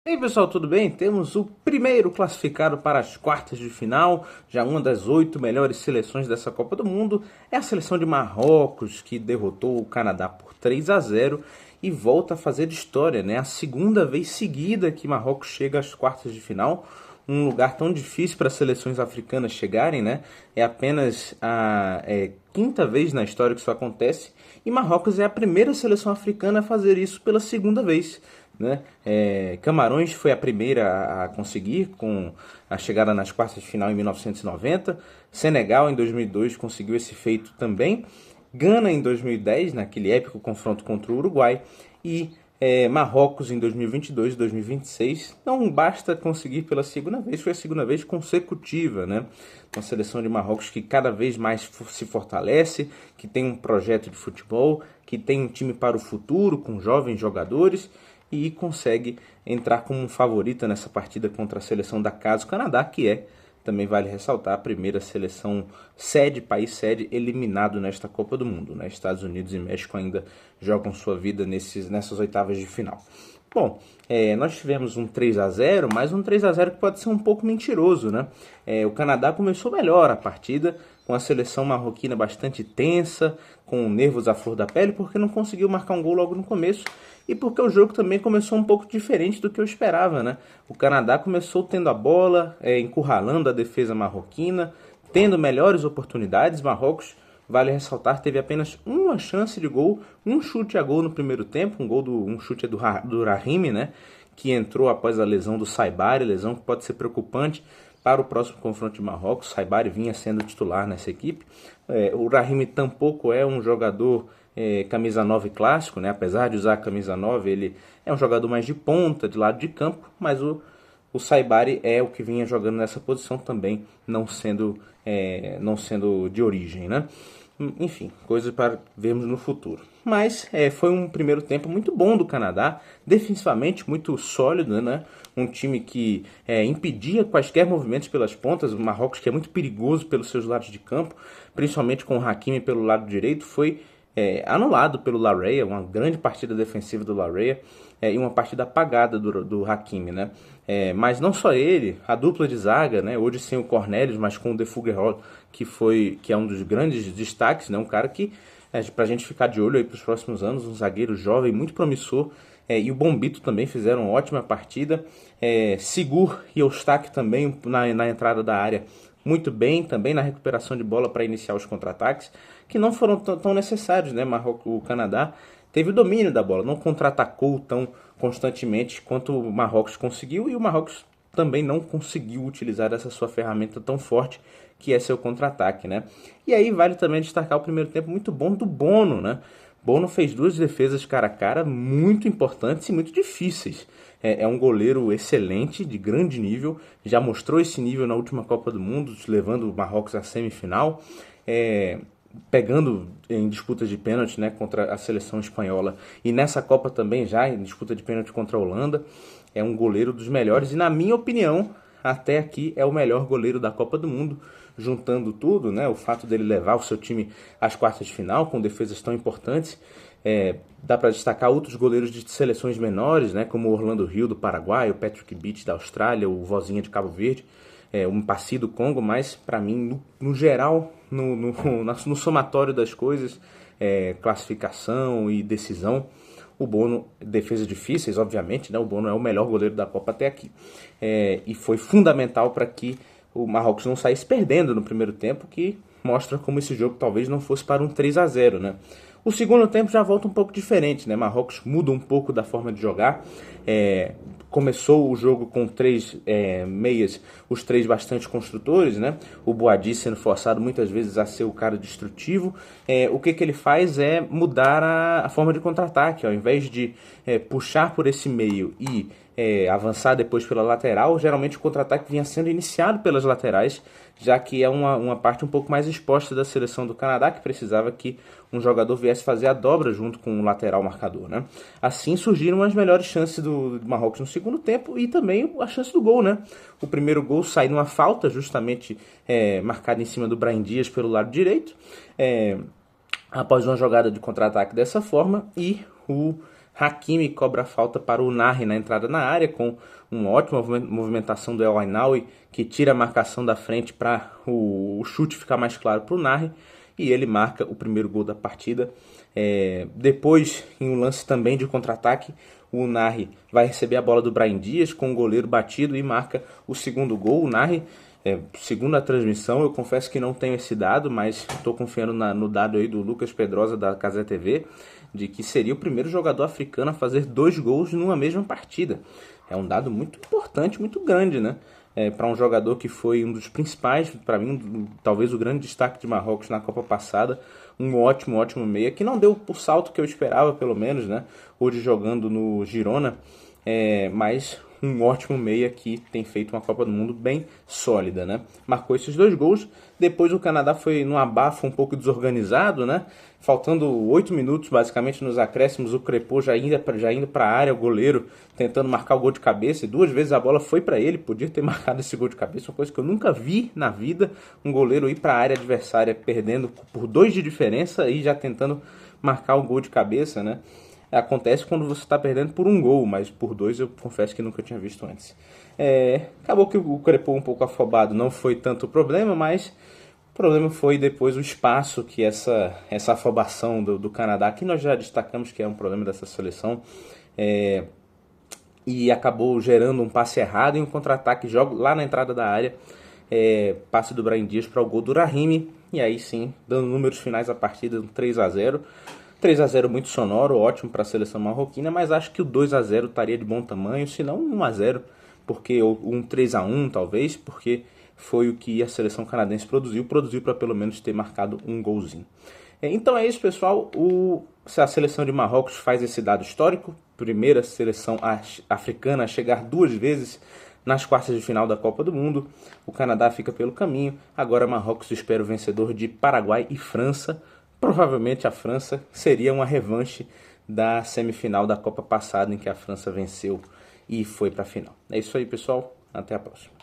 E aí pessoal, tudo bem? Temos o primeiro classificado para as quartas de final, já uma das 8 melhores seleções dessa Copa do Mundo, é a seleção de Marrocos, que derrotou o Canadá por 3-0 e volta a fazer história, né? A segunda vez seguida que Marrocos chega às quartas de final, um lugar tão difícil para seleções africanas chegarem, né? É apenas a quinta vez na história que isso acontece, e Marrocos é a primeira seleção africana a fazer isso pela segunda vez, né? Camarões foi a primeira a conseguir, com a chegada nas quartas de final em 1990. Senegal, em 2002, conseguiu esse feito também. Gana, em 2010, naquele épico confronto contra o Uruguai. E Marrocos, em 2022 e 2026. Não basta conseguir pela segunda vez, foi a segunda vez consecutiva, né? Uma seleção de Marrocos que cada vez mais se fortalece, que tem um projeto de futebol, que tem um time para o futuro, com jovens jogadores, e consegue entrar como favorita nessa partida contra a seleção da casa, o Canadá, que é, também vale ressaltar, a primeira seleção sede, país sede, eliminado nesta Copa do Mundo, né? Estados Unidos e México ainda jogam sua vida nessas oitavas de final. Bom, nós tivemos um 3-0, mas um 3-0 que pode ser um pouco mentiroso, né? O Canadá começou melhor a partida, com a seleção marroquina bastante tensa, com nervos à flor da pele, porque não conseguiu marcar um gol logo no começo, e porque o jogo também começou um pouco diferente do que eu esperava, né? O Canadá começou tendo a bola, encurralando a defesa marroquina, tendo melhores oportunidades. Marrocos, vale ressaltar, teve apenas uma chance de gol, um chute a gol no primeiro tempo, um chute do Rahimi, né? Que entrou após a lesão do Saibari, lesão que pode ser preocupante para o próximo confronto de Marrocos. Saibari vinha sendo titular nessa equipe. O Rahimi tampouco é um jogador camisa 9 clássico, né? Apesar de usar a camisa 9, ele é um jogador mais de ponta, de lado de campo, mas o Saibari é o que vinha jogando nessa posição também, não sendo de origem, né? Enfim, coisas para vermos no futuro. Mas foi um primeiro tempo muito bom do Canadá, defensivamente muito sólido, né? Um time que impedia quaisquer movimentos pelas pontas. O Marrocos, que é muito perigoso pelos seus lados de campo, principalmente com o Hakimi pelo lado direito, foi anulado pelo Larreia, uma grande partida defensiva do Larreia, e uma partida apagada do Hakimi, né? Mas não só ele, a dupla de zaga, né? Hoje sem o Cornelius, mas com o De Fuggerol, que é um dos grandes destaques, né? Um cara que para a gente ficar de olho aí para os próximos anos, um zagueiro jovem, muito promissor, e o Bombito também fizeram uma ótima partida. Sigur e Eustáquio também na entrada da área muito bem, também na recuperação de bola para iniciar os contra-ataques, que não foram tão necessários, né? O Canadá teve o domínio da bola, não contra-atacou tão constantemente quanto o Marrocos conseguiu, e o Marrocos também não conseguiu utilizar essa sua ferramenta tão forte, que é seu contra-ataque, né? E aí vale também destacar o primeiro tempo muito bom do Bono, né? Bono fez duas defesas cara a cara muito importantes e muito difíceis. É um goleiro excelente, de grande nível, já mostrou esse nível na última Copa do Mundo, levando o Marrocos à semifinal, pegando em disputas de pênalti, né, contra a seleção espanhola, e nessa Copa também já em disputa de pênalti contra a Holanda. É um goleiro dos melhores e, na minha opinião, até aqui é o melhor goleiro da Copa do Mundo, juntando tudo, né? O fato dele levar o seu time às quartas de final com defesas tão importantes. Dá para destacar outros goleiros de seleções menores, né? Como o Orlando Rio do Paraguai, o Patrick Beach da Austrália, o Vozinha de Cabo Verde, o Mpassi do Congo, mas para mim, no geral, no somatório das coisas, classificação e decisão, o Bono, defesas difíceis, obviamente, né? O Bono é o melhor goleiro da Copa até aqui. E foi fundamental para que o Marrocos não saísse perdendo no primeiro tempo, que mostra como esse jogo talvez não fosse para um 3-0, né? O segundo tempo já volta um pouco diferente, né? Marrocos muda um pouco da forma de jogar. Começou o jogo com três meias, os três bastante construtores, né? O Boadi sendo forçado muitas vezes a ser o cara destrutivo. O que ele faz é mudar a forma de contra-ataque. Ao invés de puxar por esse meio e avançar depois pela lateral, geralmente o contra-ataque vinha sendo iniciado pelas laterais, já que é uma parte um pouco mais exposta da seleção do Canadá, que precisava que um jogador viesse fazer a dobra junto com o lateral marcador, né? Assim surgiram as melhores chances do Marrocos no segundo tempo, e também a chance do gol, né? O primeiro gol sai numa falta, justamente marcada em cima do Brahim Dias pelo lado direito, após uma jogada de contra-ataque dessa forma, e Hakimi cobra a falta para o Unai na entrada na área, com uma ótima movimentação do El Ainaoui, que tira a marcação da frente para o chute ficar mais claro para o Unai, e ele marca o primeiro gol da partida. Depois, em um lance também de contra-ataque, o Unai vai receber a bola do Brahim Dias com o goleiro batido e marca o segundo gol. O Unai, segundo a transmissão, eu confesso que não tenho esse dado, mas estou confiando no dado aí do Lucas Pedrosa da Cazé TV, de que seria o primeiro jogador africano a fazer 2 gols numa mesma partida. É um dado muito importante, muito grande, né? Para um jogador que foi um dos principais, para mim, talvez o grande destaque de Marrocos na Copa passada, um ótimo meia, que não deu o salto que eu esperava, pelo menos, né? Hoje jogando no Girona, mas um ótimo meia que tem feito uma Copa do Mundo bem sólida, né? Marcou esses 2 gols. Depois o Canadá foi num abafo um pouco desorganizado, né? Faltando 8 minutos, basicamente, nos acréscimos, o Crepô já indo para a área, o goleiro tentando marcar o gol de cabeça, e 2 vezes a bola foi para ele, podia ter marcado esse gol de cabeça, uma coisa que eu nunca vi na vida, um goleiro ir para a área adversária perdendo por 2 de diferença e já tentando marcar o gol de cabeça, né? Acontece quando você está perdendo por 1 gol, mas por 2 eu confesso que nunca tinha visto antes. Acabou que o Crepô um pouco afobado não foi tanto o problema, mas o problema foi depois o espaço que essa afobação do Canadá, que nós já destacamos que é um problema dessa seleção, e acabou gerando um passe errado e um contra-ataque, jogo lá na entrada da área, passe do Brahim Dias para o gol do Rahimi, e aí sim, dando números finais à partida, 3-0. 3-0 muito sonoro, ótimo para a seleção marroquina, mas acho que o 2-0 estaria de bom tamanho, se não 1-0, porque um 3-1 talvez, porque foi o que a seleção canadense produziu para pelo menos ter marcado um golzinho. Então é isso, pessoal. A seleção de Marrocos faz esse dado histórico, primeira seleção africana a chegar 2 vezes nas quartas de final da Copa do Mundo. O Canadá fica pelo caminho, agora Marrocos espera o vencedor de Paraguai e França. Provavelmente a França seria uma revanche da semifinal da Copa passada, em que a França venceu e foi para a final. É isso aí, pessoal. Até a próxima.